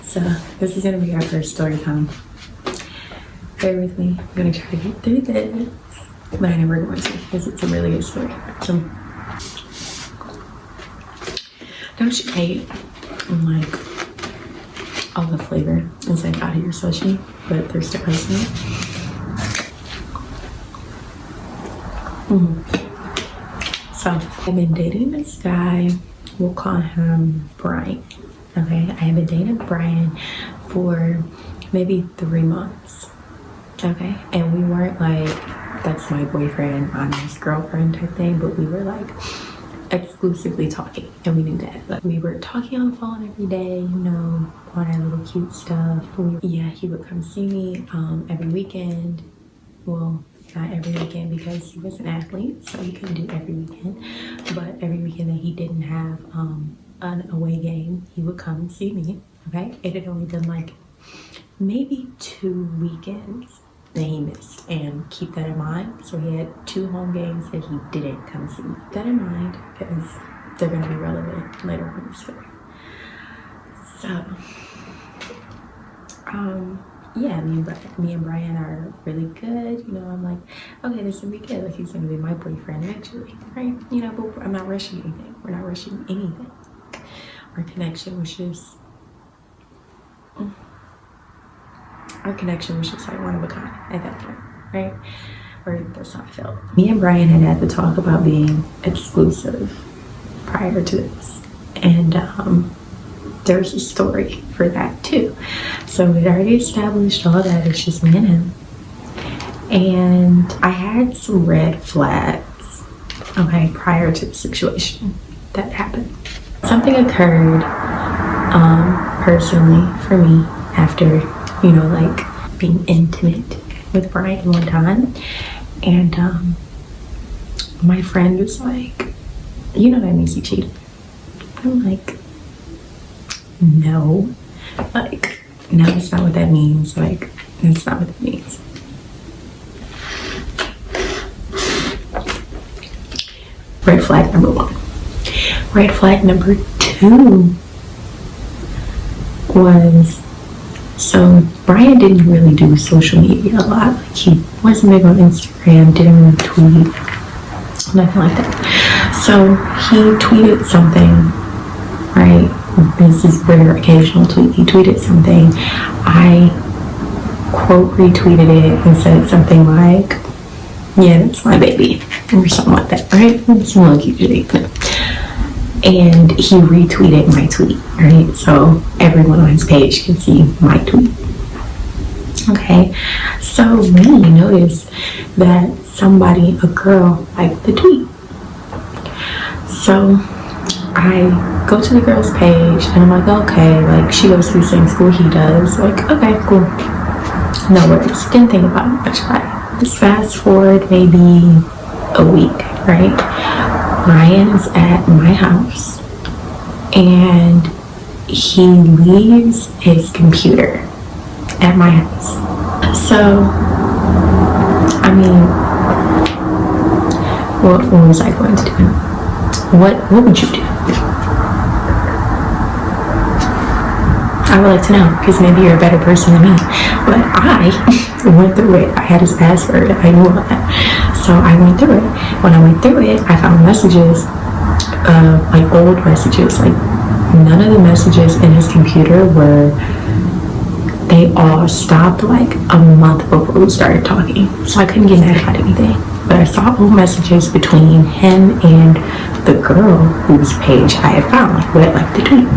So this is gonna be our first story time. Bear with me. I'm gonna try to get through this, but I never going to because it's a really good story. So don't you hate like all the flavor inside out of your sushi, but there's still ice in it? So I've been dating this guy. We'll call him Brian. Okay, I have been dating Brian for maybe 3 months. Okay, and we weren't like, that's my boyfriend, I'm his girlfriend type thing, but we were like exclusively talking, and we knew that. Like, we were talking on the phone every day, you know, on our little cute stuff. Yeah, he would come see me every weekend. Well, not every weekend because he was an athlete, so he couldn't do every weekend. But every weekend that he didn't have an away game, he would come and see me. Okay, it had only been like maybe 2 weekends that he missed, and keep that in mind. So he had 2 home games that he didn't come see. Keep that in mind because they're going to be relevant later on in the story. So yeah, me and Brian are really good. You know, I'm like, okay, this will be good. Like, he's gonna be my boyfriend eventually, right? You know, but I'm not rushing anything. We're not rushing anything. Our connection was just like one of a kind at that point, right? Or that's how I felt. Me and Brian had to talk about being exclusive prior to this, and there's a story for that too. So we'd already established all that. It's just me and him. And I had some red flags, okay, prior to the situation that happened. Something occurred personally for me after, you know, like being intimate with Brian one time. And my friend was like, you know that means you cheated. I'm like, no, like, no, that's not what that means. Like, that's not what that means. Red flag number 1. Red flag number 2 was, so Brian didn't really do social media a lot. Like, he wasn't big on Instagram, didn't really tweet, nothing like that. So he tweeted something, right? This is rare, occasional tweet. He tweeted something. I quote retweeted it and said something like, yeah, that's my baby, or something like that, right? It's a little cute, and he retweeted my tweet, right? So everyone on his page can see my tweet. Okay, so we noticed that a girl liked the tweet. So I go to the girl's page and I'm like, okay, like, she goes to the same school he does. Like, okay, cool. No worries. Didn't think about it much. Let's fast forward maybe a week, right? Ryan's at my house and he leaves his computer at my house. So, I mean, what was I going to do? What would you do? I would like to know, because maybe you're a better person than me. But I went through it. I had his password. I knew all that. So I went through it. When I went through it, I found messages, like old messages. Like, none of the messages in his computer they all stopped like a month before we started talking. So I couldn't get mad about anything. But I saw old messages between him and the girl whose page I had found, like, who had liked the tweet.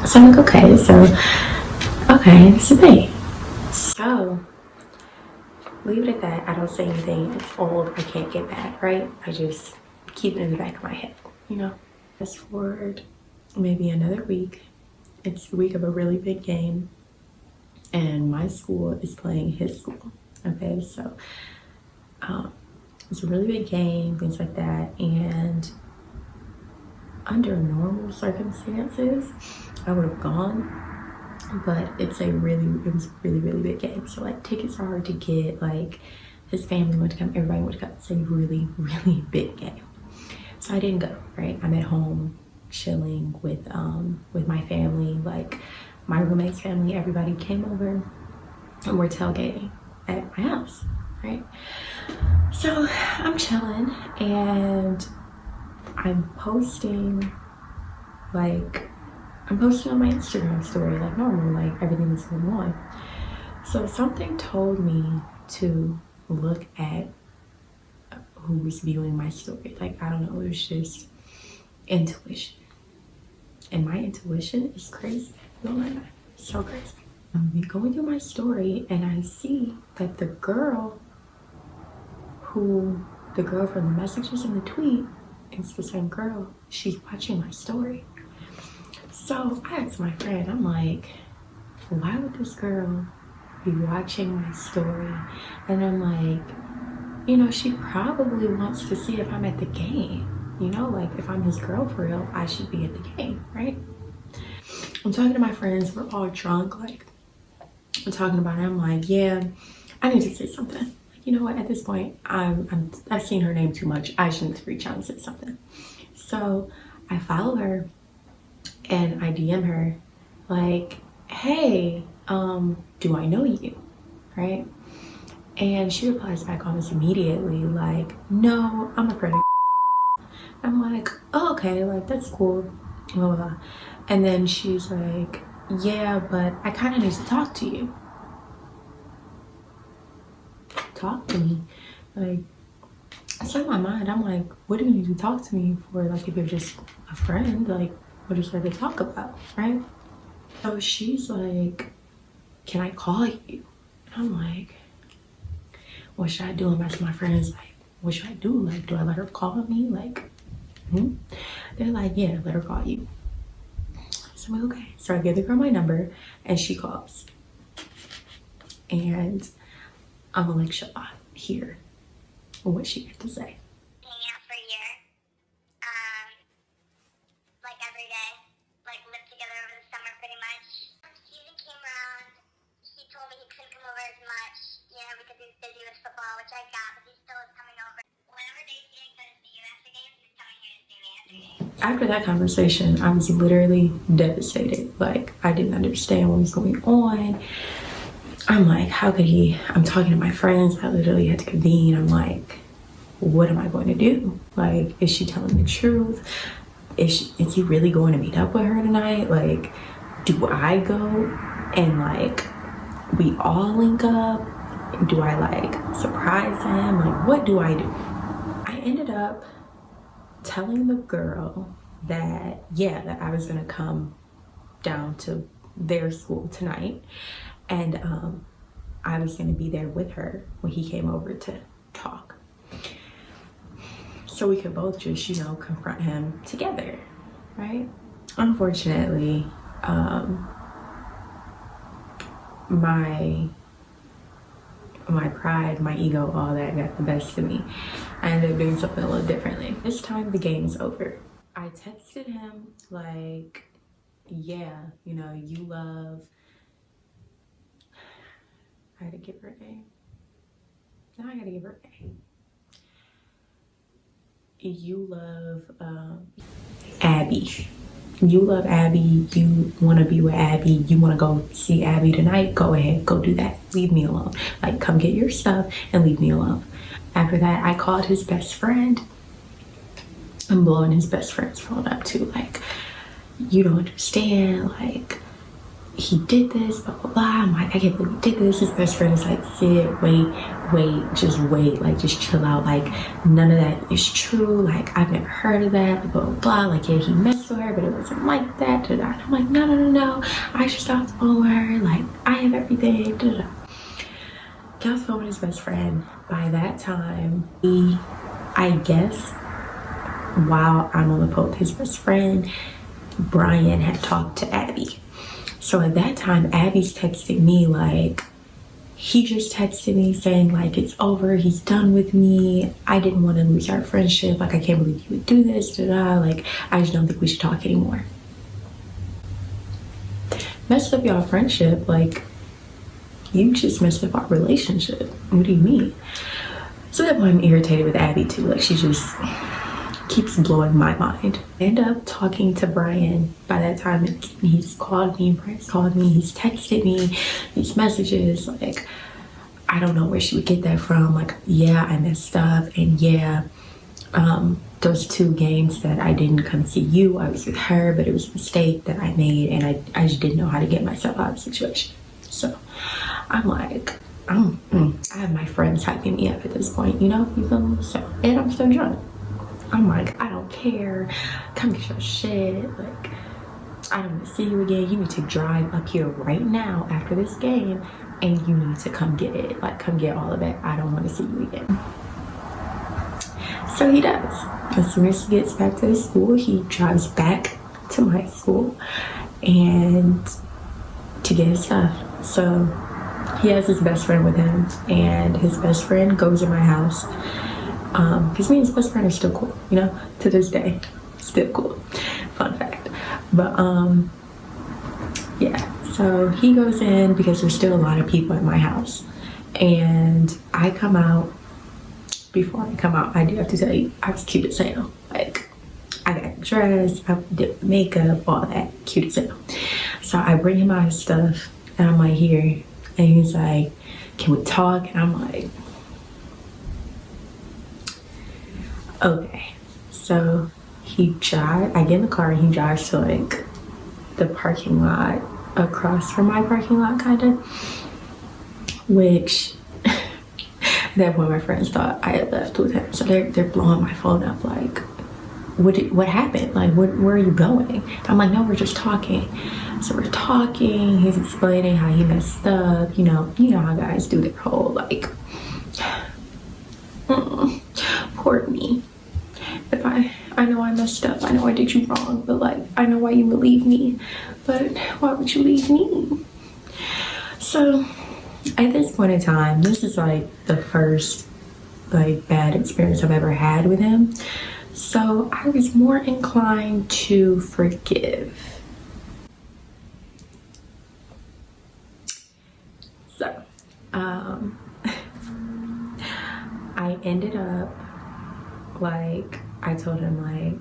So I'm like, okay, this is me. So, leave it at that. I don't say anything. It's old. I can't get mad, right? I just keep it in the back of my head, you know? Fast forward maybe another week. It's the week of a really big game, and my school is playing his school. Okay, so it's a really big game, things like that, and under normal circumstances, I would have gone, but it was a really, really big game. So like, tickets are hard to get. Like, his family would come, everybody would come. It's a really big game. So I didn't go, right? I'm at home chilling with my family. Like, my roommate's family, everybody came over and we're tailgating at my house, right? So I'm chilling and I'm posting on my Instagram story like normal, like everything is going on. So something told me to look at who was viewing my story. Like, I don't know, it was just intuition. And my intuition is crazy. No lie, so crazy. I'm going through my story and I see that the girl from the messages in the tweet, it's the same girl. She's watching my story. So I asked my friend, I'm like, why would this girl be watching my story? And I'm like, you know, she probably wants to see if I'm at the game. You know, like if I'm his girl for real, I should be at the game, right? I'm talking to my friends, we're all drunk, like I'm talking about it. I'm like, yeah, I need to say something. Like, you know what, at this point, I've seen her name too much. I shouldn't reach out and say something. So I follow her and I DM her like, hey, do I know you, right? And she replies back on this immediately like, no, I'm a friend of I'm like, oh, okay, like that's cool, blah, blah, blah. And then she's like, yeah, but I kind of need to talk to you. Talk to me? Like, it's in my mind, I'm like, what do you need to talk to me for? Like, if you're just a friend, like, what is there to talk about, right? So she's like, can I call you? And I'm like, what should I do? I'm asking my friends, like, what should I do? Like, do I let her call me? Like, They're like, yeah, let her call you. So I'm like, okay. So I give the girl my number and she calls. And I'm gonna like hear what she had to say. Hanging out for a year. Like every day. Like lived together over the summer pretty much. Season came around. He told me he couldn't come over as much, you know, because he was busy with football, which I got, but he still was coming over. Whenever days he didn't come to see you after games, he was coming here to see me after games. After that conversation, I was literally devastated. Like, I didn't understand what was going on. I'm like, how could he? I'm talking to my friends. I literally had to convene. I'm like, what am I going to do? Like, is she telling the truth? Is he really going to meet up with her tonight? Like, do I go and like we all link up? Do I like surprise him? Like, what do I do? I ended up telling the girl that, yeah, that I was gonna come down to their school tonight, and I was gonna be there with her when he came over to talk, so we could both just, you know, confront him together, right? Unfortunately, my pride, my ego, all that got the best of me. I ended up doing something a little differently. This time the game's over. I texted him like, yeah, you know, you love, I had to give her a name. Now I gotta give her a name. You love Abby. You love Abby, you want to be with Abby, you want to go see Abby tonight, go ahead, go do that. Leave me alone. Like, come get your stuff and leave me alone. After that, I called his best friend. I'm blowing his best friend's phone up too. Like, you don't understand, like, he did this, blah, blah, blah. I'm like, I can't believe he did this. His best friend is like, Sid, wait, just wait, like, just chill out. Like, none of that is true. Like, I've never heard of that, blah, blah, blah. Like, yeah, he messed with her, but it wasn't like that. Da, da. I'm like, no. I just got the phone with her. Like, I have everything. Da, da. Got the phone with his best friend. By that time, I guess, while I'm on the phone with his best friend, Brian had talked to Abby. So at that time, Abby's texting me like, he just texted me saying like, it's over, he's done with me. I didn't want to lose our friendship. Like, I can't believe you would do this, da-da. Like, I just don't think we should talk anymore. Messed up y'all friendship, like, you just messed up our relationship. What do you mean? So that point, I'm irritated with Abby too. Like, she just keeps blowing my mind. I end up talking to Brian by that time, and he's called me, Brian's called me, he's texted me these messages like, I don't know where she would get that from. Like, yeah, I messed up, and yeah, those 2 games that I didn't come see you, I was with her, but it was a mistake that I made, and I just didn't know how to get myself out of the situation. So I'm like, I have my friends hyping me up at this point, you know, you feel me? So, and I'm so drunk. I'm like, I don't care, come get your shit, like, I don't want to see you again. You need to drive up here right now after this game, and you need to come get it, like, come get all of it. I don't want to see you again. So he does. As soon as he gets back to the school, he drives back to my school and to get his stuff. So he has his best friend with him, and his best friend goes in my house. Because me and his best friend are still cool, you know, to this day, still cool. Fun fact. But yeah, so he goes in because there's still a lot of people at my house, and I come out. Before I come out, I do have to tell you, I was cute as hell. Like, I got dressed, I did makeup, all that, cute as hell. So I bring him out his stuff, and I'm like, here, and he's like, can we talk? And I'm like, okay. So I get in the car, and he drives to like the parking lot across from my parking lot, kind of, which at that point my friends thought I had left with him. So they're blowing my phone up like, what happened? Like, where are you going? I'm like, no, we're just talking. So we're talking, he's explaining how he messed up, you know how guys do their whole like, poor me. If I know I messed up, I know I did you wrong, but like, I know why you would leave me, but why would you leave me? So at this point in time, this is like the first like bad experience I've ever had with him. So I was more inclined to forgive. So I ended up, like, I told him like,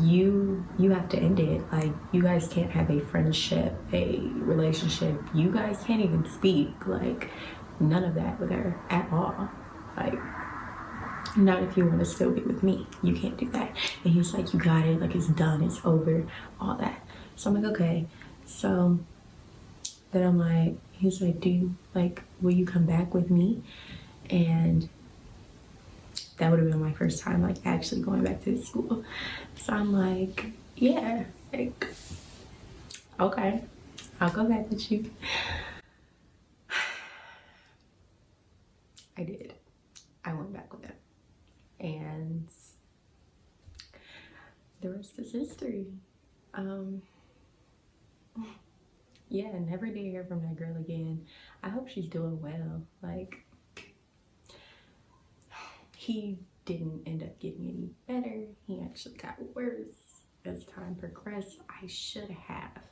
you have to end it. Like, you guys can't have a friendship, a relationship. You guys can't even speak, like, none of that with her at all. Like, not if you want to still be with me. You can't do that. And he's like, you got it, like, it's done, it's over, all that. So I'm like, okay. So then I'm like, he's like, will you come back with me? And that would have been my first time like actually going back to the school. So I'm like, yeah, like, okay, I'll go back with you. I did. I went back with him, and the rest is history. Yeah, never did hear from that girl again. I hope she's doing well. Like, he didn't end up getting any better. He actually got worse as time progressed. I should have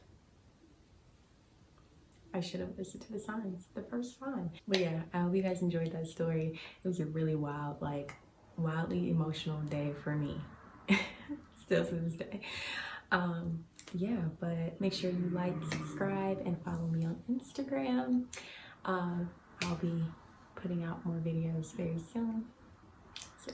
listened to the signs the first time. But yeah, I hope you guys enjoyed that story. It was a really wild, like, wildly emotional day for me. Still to this day. Yeah, but make sure you like, subscribe, and follow me on Instagram. I'll be putting out more videos very soon. So